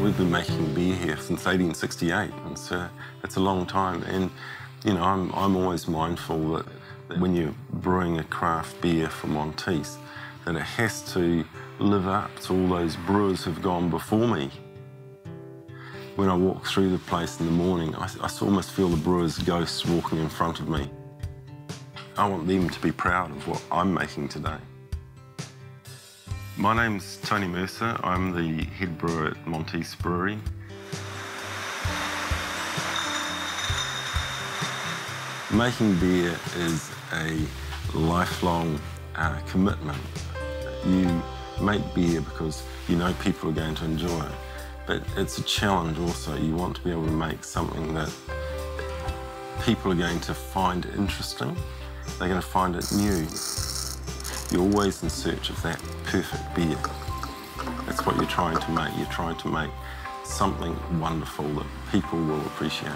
We've been making beer here since 1868, and so it's a long time. And, you know, I'm always mindful that when you're brewing a craft beer for Monteith, that it has to live up to all those brewers who've gone before me. When I walk through the place in the morning, I almost feel the brewers' ghosts walking in front of me. I want them to be proud of what I'm making today. My name's Tony Mercer. I'm the head brewer at Monteith Brewery. Making beer is a lifelong commitment. You make beer because you know people are going to enjoy it, but it's a challenge also. You want to be able to make something that people are going to find interesting. They're going to find it new. You're always in search of that perfect beer. That's what you're trying to make. You're trying to make something wonderful that people will appreciate.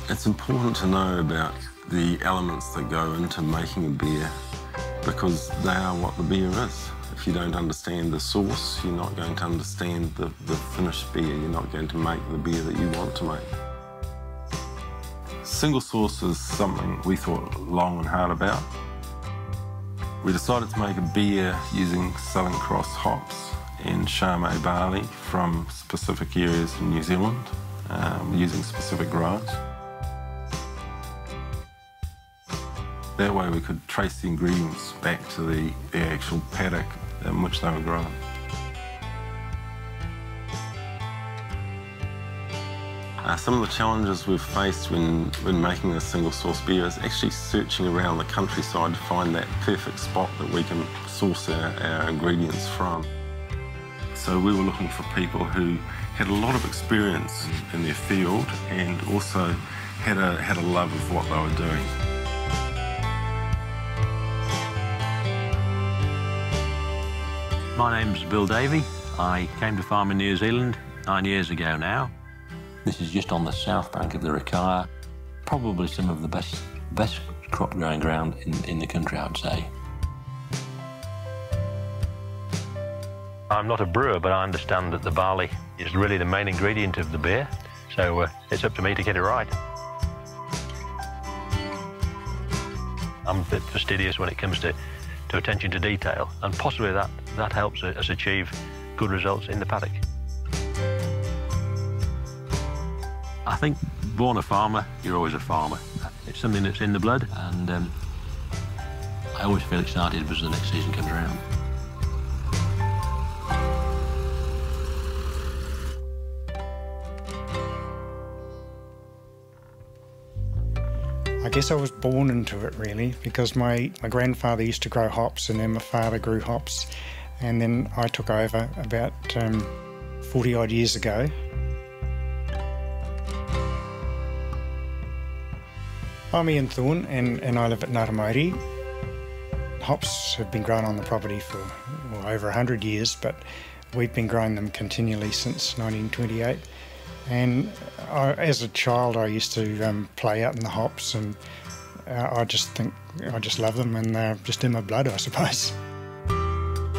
It's important to know about the elements that go into making a beer because they are what the beer is. If you don't understand the source, you're not going to understand the finished beer. You're not going to make the beer that you want to make. Single source is something we thought long and hard about. We decided to make a beer using Southern Cross hops and Chardonnay barley from specific areas in New Zealand, using specific growers. That way we could trace the ingredients back to the actual paddock in which they were grown. Some of the challenges we've faced when making a single source beer is actually searching around the countryside to find that perfect spot that we can source our ingredients from. So we were looking for people who had a lot of experience in their field and also had a love of what they were doing. My name's Bill Davey. I came to farm in New Zealand 9 years ago now. This is just on the south bank of the Rakaia. Probably some of the best crop growing ground in the country, I would say. I'm not a brewer, but I understand that the barley is really the main ingredient of the beer, so it's up to me to get it right. I'm a bit fastidious when it comes to attention to detail, and possibly that helps us achieve good results in the paddock. I think, born a farmer, you're always a farmer. It's something that's in the blood, and I always feel excited as the next season comes around. I guess I was born into it, really, because my grandfather used to grow hops, and then my father grew hops, and then I took over about 40-odd years ago. I'm Ian Thorne, and I live at Ngātamairi. Hops have been grown on the property for over 100 years, but we've been growing them continually since 1928. And as a child, I used to play out in the hops, and I just love them, and they're just in my blood, I suppose.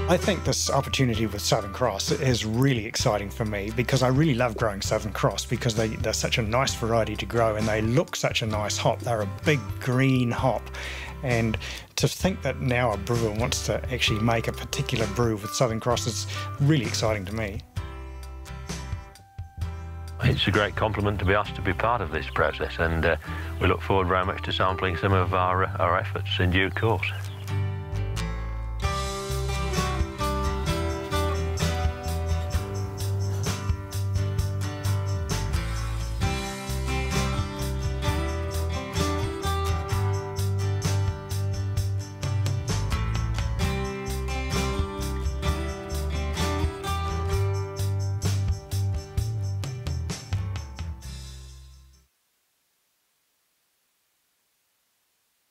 I think this opportunity with Southern Cross is really exciting for me because I really love growing Southern Cross because they're such a nice variety to grow and they look such a nice hop. They're a big green hop. And to think that now a brewer wants to actually make a particular brew with Southern Cross is really exciting to me. It's a great compliment to be asked to be part of this process, and we look forward very much to sampling some of our efforts in due course.